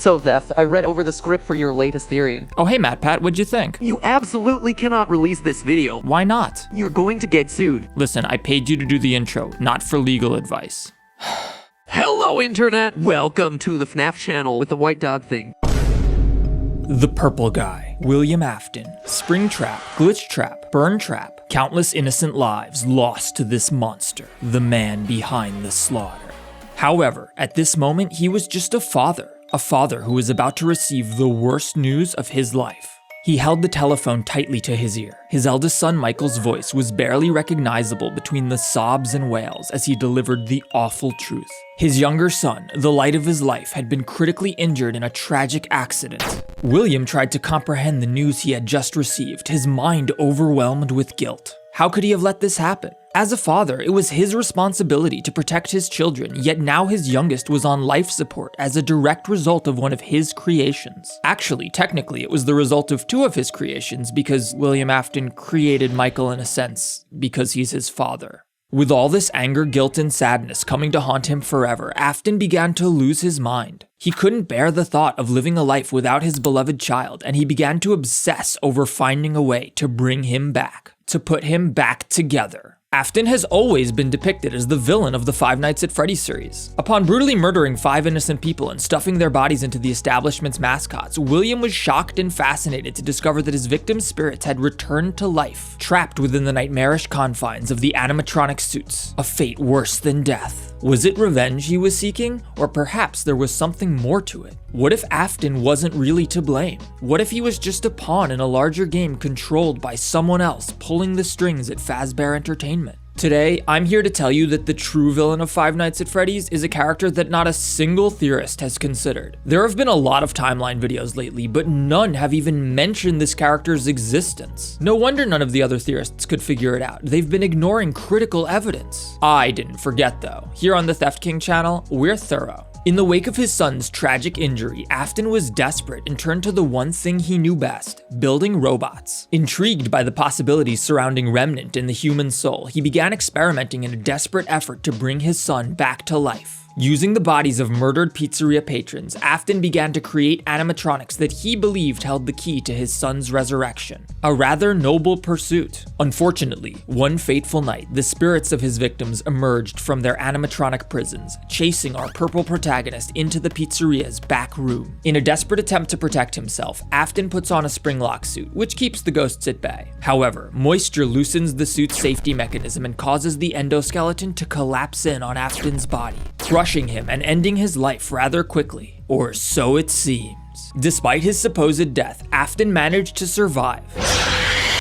So Theft, I read over the script for your latest theory. Oh hey MatPat, what'd you think? You absolutely cannot release this video. Why not? You're going to get sued. Listen, I paid you to do the intro, not for legal advice. Hello internet! Welcome to the FNAF channel with the white dog thing. The Purple Guy, William Afton, Springtrap, Glitchtrap, Burntrap, countless innocent lives lost to this monster, the man behind the slaughter. However, at this moment, he was just a father who was about to receive the worst news of his life. He held the telephone tightly to his ear. His eldest son Michael's voice was barely recognizable between the sobs and wails as he delivered the awful truth. His younger son, the light of his life, had been critically injured in a tragic accident. William tried to comprehend the news he had just received, his mind overwhelmed with guilt. How could he have let this happen? As a father, it was his responsibility to protect his children, yet now his youngest was on life support as a direct result of one of his creations. Actually, technically, it was the result of two of his creations because William Afton created Michael in a sense, because he's his father. With all this anger, guilt, and sadness coming to haunt him forever, Afton began to lose his mind. He couldn't bear the thought of living a life without his beloved child, and he began to obsess over finding a way to bring him back, to put him back together. Afton has always been depicted as the villain of the Five Nights at Freddy's series. Upon brutally murdering 5 innocent people and stuffing their bodies into the establishment's mascots, William was shocked and fascinated to discover that his victims' spirits had returned to life, trapped within the nightmarish confines of the animatronic suits, a fate worse than death. Was it revenge he was seeking, or perhaps there was something more to it? What if Afton wasn't really to blame? What if he was just a pawn in a larger game controlled by someone else pulling the strings at Fazbear Entertainment? Today, I'm here to tell you that the true villain of Five Nights at Freddy's is a character that not a single theorist has considered. There have been a lot of timeline videos lately, but none have even mentioned this character's existence. No wonder none of the other theorists could figure it out. They've been ignoring critical evidence. I didn't forget though. Here on the Theft King channel, we're thorough. In the wake of his son's tragic injury, Afton was desperate and turned to the one thing he knew best, building robots. Intrigued by the possibilities surrounding Remnant and the human soul, he began experimenting in a desperate effort to bring his son back to life. Using the bodies of murdered pizzeria patrons, Afton began to create animatronics that he believed held the key to his son's resurrection. A rather noble pursuit. Unfortunately, one fateful night, the spirits of his victims emerged from their animatronic prisons, chasing our purple protagonist into the pizzeria's back room. In a desperate attempt to protect himself, Afton puts on a spring-lock suit, which keeps the ghosts at bay. However, moisture loosens the suit's safety mechanism and causes the endoskeleton to collapse in on Afton's body, crushing him and ending his life rather quickly, or so it seems. Despite his supposed death, Afton managed to survive.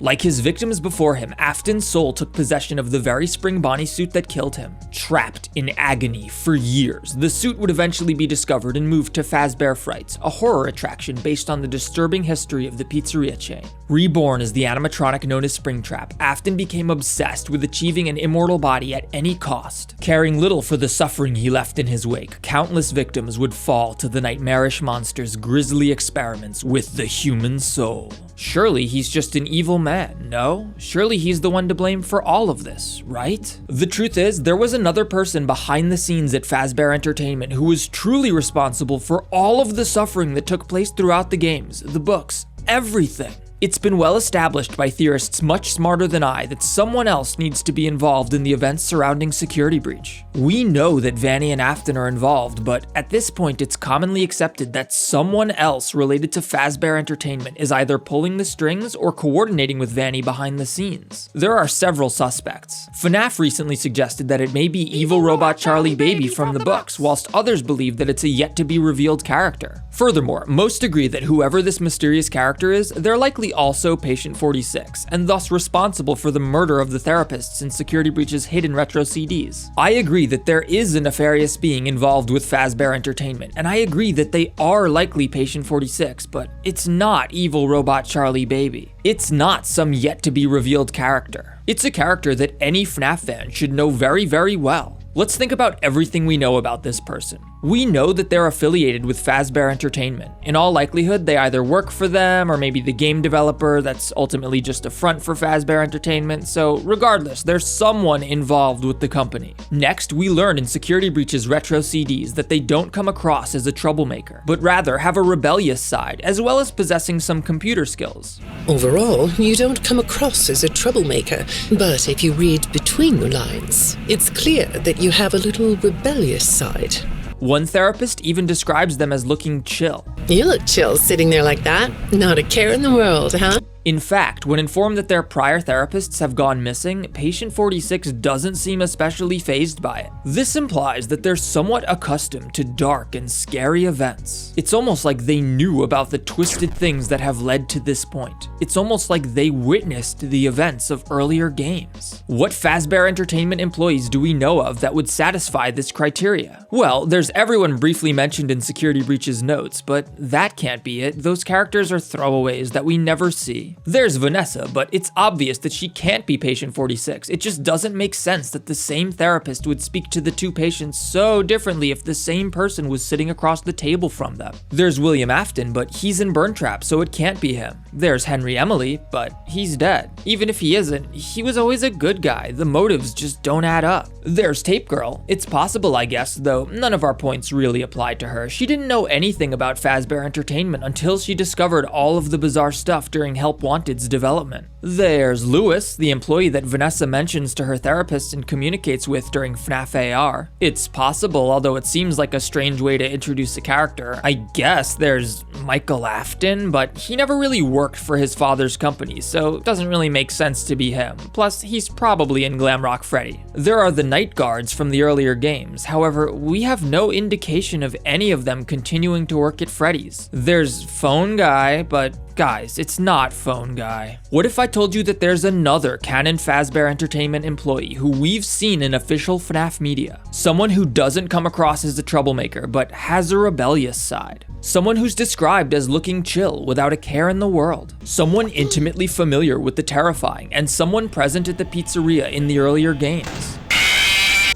Like his victims before him, Afton's soul took possession of the very Spring Bonnie suit that killed him. Trapped in agony for years, the suit would eventually be discovered and moved to Fazbear Frights, a horror attraction based on the disturbing history of the pizzeria chain. Reborn as the animatronic known as Springtrap, Afton became obsessed with achieving an immortal body at any cost. Caring little for the suffering he left in his wake, countless victims would fall to the nightmarish monster's grisly experiments with the human soul. Surely he's just an evil man, no? Surely he's the one to blame for all of this, right? The truth is, there was another person behind the scenes at Fazbear Entertainment who was truly responsible for all of the suffering that took place throughout the games, the books, everything. It's been well established by theorists much smarter than I that someone else needs to be involved in the events surrounding Security Breach. We know that Vanny and Afton are involved, but at this point it's commonly accepted that someone else related to Fazbear Entertainment is either pulling the strings or coordinating with Vanny behind the scenes. There are several suspects. FNAF recently suggested that it may be evil robot Charlie Baby from the books, whilst others believe that it's a yet-to-be-revealed character. Furthermore, most agree that whoever this mysterious character is, they're likely also Patient 46, and thus responsible for the murder of the therapists in Security Breach's hidden retro CDs. I agree that there is a nefarious being involved with Fazbear Entertainment, and I agree that they are likely Patient 46, but it's not evil robot Charlie Baby. It's not some yet-to-be-revealed character. It's a character that any FNAF fan should know very, very well. Let's think about everything we know about this person. We know that they're affiliated with Fazbear Entertainment. In all likelihood, they either work for them or maybe the game developer that's ultimately just a front for Fazbear Entertainment, so regardless, there's someone involved with the company. Next, we learn in Security Breach's retro CDs that they don't come across as a troublemaker, but rather have a rebellious side, as well as possessing some computer skills. Overall, you don't come across as a troublemaker, but if you read between the lines, it's clear that you have a little rebellious side. One therapist even describes them as looking chill. You look chill sitting there like that. Not a care in the world, huh? In fact, when informed that their prior therapists have gone missing, Patient 46 doesn't seem especially fazed by it. This implies that they're somewhat accustomed to dark and scary events. It's almost like they knew about the twisted things that have led to this point. It's almost like they witnessed the events of earlier games. What Fazbear Entertainment employees do we know of that would satisfy this criteria? Well, there's everyone briefly mentioned in Security Breach's notes, but that can't be it. Those characters are throwaways that we never see. There's Vanessa, but it's obvious that she can't be Patient 46. It just doesn't make sense that the same therapist would speak to the two patients so differently if the same person was sitting across the table from them. There's William Afton, but he's in Burntrap, so it can't be him. There's Henry Emily, but he's dead. Even if he isn't, he was always a good guy. The motives just don't add up. There's Tape Girl. It's possible, I guess, though none of our points really applied to her. She didn't know anything about Fazbear Entertainment until she discovered all of the bizarre stuff during Help Wanted's development. There's Lewis, the employee that Vanessa mentions to her therapist and communicates with during FNAF AR. It's possible, although it seems like a strange way to introduce a character. I guess there's Michael Afton, but he never really worked for his father's company, so it doesn't really make sense to be him. Plus, he's probably in Glamrock Freddy. There are the night guards from the earlier games. However, we have no indication of any of them continuing to work at Freddy's. There's Phone Guy, but guys, it's not Phone Guy. What if I told you that there's another canon Fazbear Entertainment employee who we've seen in official FNAF media? Someone who doesn't come across as a troublemaker, but has a rebellious side. Someone who's described as looking chill without a care in the world. Someone intimately familiar with the terrifying, and someone present at the pizzeria in the earlier games.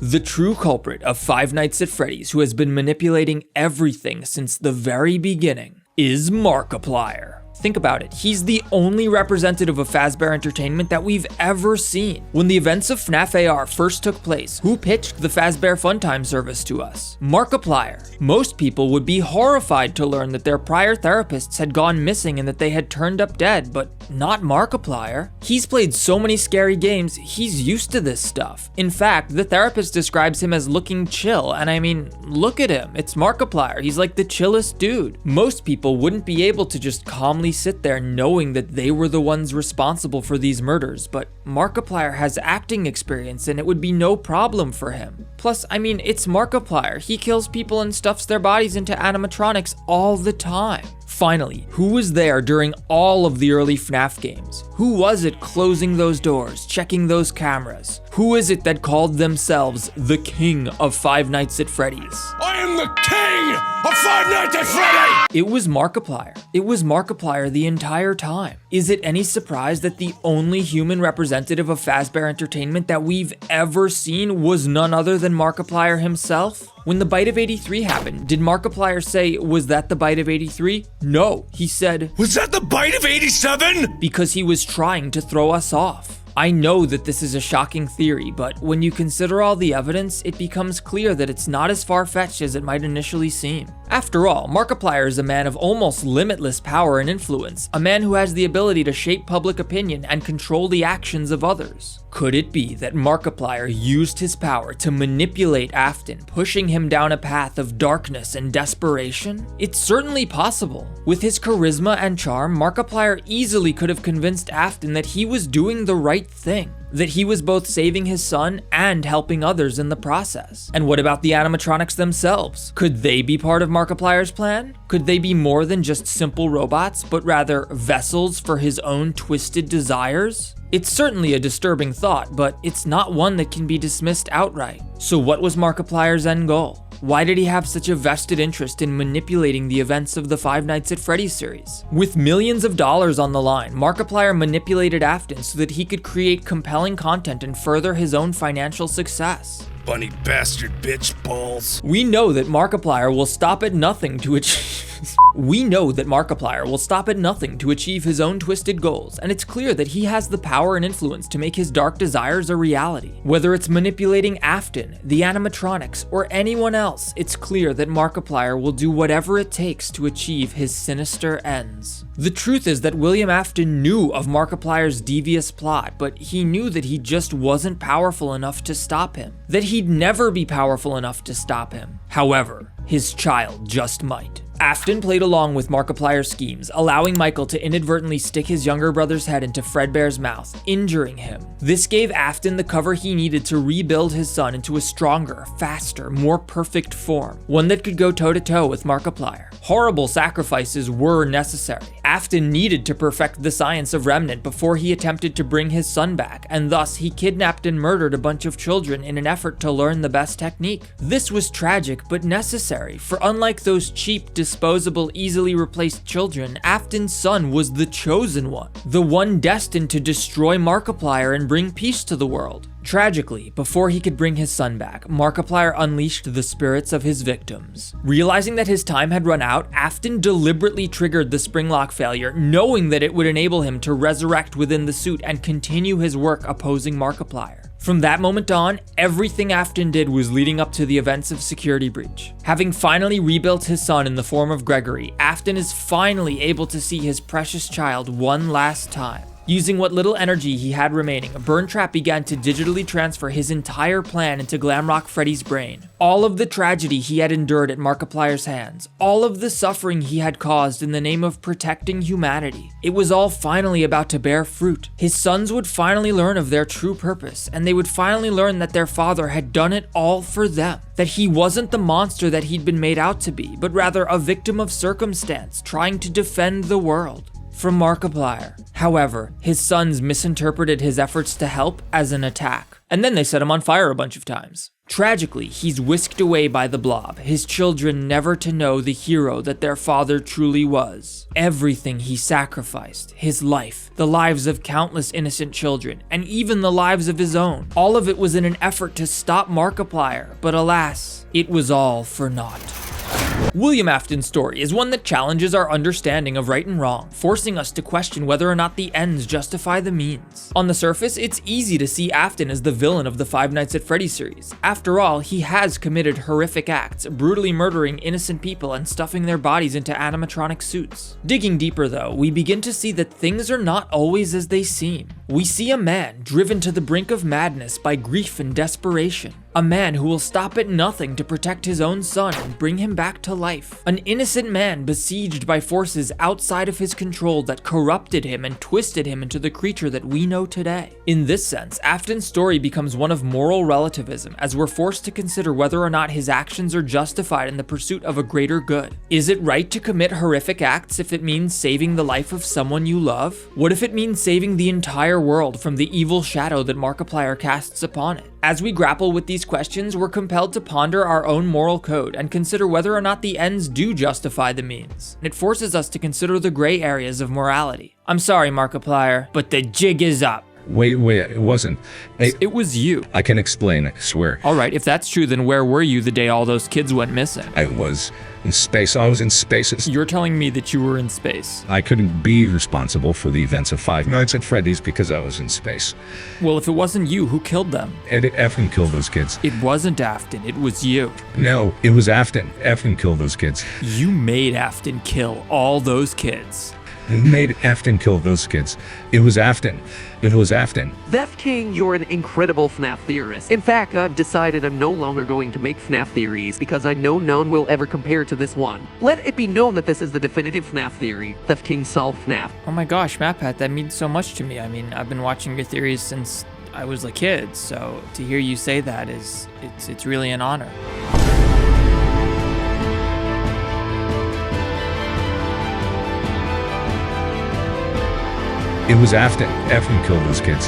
The true culprit of Five Nights at Freddy's, who has been manipulating everything since the very beginning, is Markiplier. Think about it, he's the only representative of Fazbear Entertainment that we've ever seen. When the events of FNAF AR first took place, who pitched the Fazbear Funtime service to us? Markiplier. Most people would be horrified to learn that their prior therapists had gone missing and that they had turned up dead, but not Markiplier. He's played so many scary games, he's used to this stuff. In fact, the therapist describes him as looking chill, and I mean, look at him, it's Markiplier, he's like the chillest dude. Most people wouldn't be able to just calmly sit there knowing that they were the ones responsible for these murders, but Markiplier has acting experience and it would be no problem for him. Plus, I mean, it's Markiplier. He kills people and stuffs their bodies into animatronics all the time. Finally, who was there during all of the early FNAF games? Who was it closing those doors, checking those cameras? Who is it that called themselves the King of Five Nights at Freddy's? I am the King of Five Nights at Freddy's! It was Markiplier. It was Markiplier the entire time. Is it any surprise that the only human representative of Fazbear Entertainment that we've ever seen was none other than Markiplier himself? When the Bite of 83 happened, did Markiplier say, was that the Bite of 83? No, he said, Was that the Bite of 87? Because he was trying to throw us off. I know that this is a shocking theory, but when you consider all the evidence, it becomes clear that it's not as far-fetched as it might initially seem. After all, Markiplier is a man of almost limitless power and influence, a man who has the ability to shape public opinion and control the actions of others. Could it be that Markiplier used his power to manipulate Afton, pushing him down a path of darkness and desperation? It's certainly possible. With his charisma and charm, Markiplier easily could have convinced Afton that he was doing the right thing, that he was both saving his son and helping others in the process. And what about the animatronics themselves? Could they be part of Markiplier's plan? Could they be more than just simple robots, but rather vessels for his own twisted desires? It's certainly a disturbing thought, but it's not one that can be dismissed outright. So what was Markiplier's end goal? Why did he have such a vested interest in manipulating the events of the Five Nights at Freddy's series? With millions of dollars on the line, Markiplier manipulated Afton so that he could create compelling content and further his own financial success. bunny bastard bitch balls. We know that Markiplier will stop at nothing to achieve his own twisted goals, and it's clear that he has the power and influence to make his dark desires a reality. Whether it's manipulating Afton, the animatronics, or anyone else, it's clear that Markiplier will do whatever it takes to achieve his sinister ends. The truth is that William Afton knew of Markiplier's devious plot, but he knew that he just wasn't powerful enough to stop him. That he'd never be powerful enough to stop him. However, his child just might. Afton played along with Markiplier's schemes, allowing Michael to inadvertently stick his younger brother's head into Fredbear's mouth, injuring him. This gave Afton the cover he needed to rebuild his son into a stronger, faster, more perfect form, one that could go toe-to-toe with Markiplier. Horrible sacrifices were necessary. Afton needed to perfect the science of Remnant before he attempted to bring his son back, and thus he kidnapped and murdered a bunch of children in an effort to learn the best technique. This was tragic but necessary, for unlike those cheap, disposable, easily replaced children, Afton's son was the chosen one, the one destined to destroy Markiplier and bring peace to the world. Tragically, before he could bring his son back, Markiplier unleashed the spirits of his victims. Realizing that his time had run out, Afton deliberately triggered the spring lock failure, knowing that it would enable him to resurrect within the suit and continue his work opposing Markiplier. From that moment on, everything Afton did was leading up to the events of Security Breach. Having finally rebuilt his son in the form of Gregory, Afton is finally able to see his precious child one last time. Using what little energy he had remaining, Burntrap began to digitally transfer his entire plan into Glamrock Freddy's brain. All of the tragedy he had endured at Markiplier's hands, all of the suffering he had caused in the name of protecting humanity, it was all finally about to bear fruit. His sons would finally learn of their true purpose, and they would finally learn that their father had done it all for them. That he wasn't the monster that he'd been made out to be, but rather a victim of circumstance trying to defend the world from Markiplier. However, his sons misinterpreted his efforts to help as an attack, and then they set him on fire a bunch of times. Tragically, he's whisked away by the blob, his children never to know the hero that their father truly was. Everything he sacrificed, his life, the lives of countless innocent children, and even the lives of his own, all of it was in an effort to stop Markiplier, but alas, it was all for naught. William Afton's story is one that challenges our understanding of right and wrong, forcing us to question whether or not the ends justify the means. On the surface, it's easy to see Afton as the villain of the Five Nights at Freddy's series. After all, he has committed horrific acts, brutally murdering innocent people and stuffing their bodies into animatronic suits. Digging deeper though, we begin to see that things are not always as they seem. We see a man driven to the brink of madness by grief and desperation. A man who will stop at nothing to protect his own son and bring him back to life. An innocent man besieged by forces outside of his control that corrupted him and twisted him into the creature that we know today. In this sense, Afton's story becomes one of moral relativism, as we're forced to consider whether or not his actions are justified in the pursuit of a greater good. Is it right to commit horrific acts if it means saving the life of someone you love? What if it means saving the entire world from the evil shadow that Markiplier casts upon it? As we grapple with these questions, we're compelled to ponder our own moral code and consider whether or not the ends do justify the means. It forces us to consider the gray areas of morality. I'm sorry, Markiplier, but the jig is up. Wait, it wasn't. It was you. I can explain, I swear. Alright, if that's true, then where were you the day all those kids went missing? I was in space. I was in spaces. You're telling me that you were in space. I couldn't be responsible for the events of Five Nights at Freddy's because I was in space. Well, if it wasn't you, who killed them? Afton killed those kids. It wasn't Afton, it was you. No, it was Afton. Afton killed those kids. You made Afton kill all those kids. Who made Afton kill those kids? It was Afton. It was Afton. Theft King, you're an incredible FNAF theorist. In fact, I've decided I'm no longer going to make FNAF theories because I know none will ever compare to this one. Let it be known that this is the definitive FNAF theory. Theft King solved FNAF. Oh my gosh, MatPat, that means so much to me. I mean, I've been watching your theories since I was a kid, so to hear you say that it's really an honor. It was Afton. Afton killed those kids.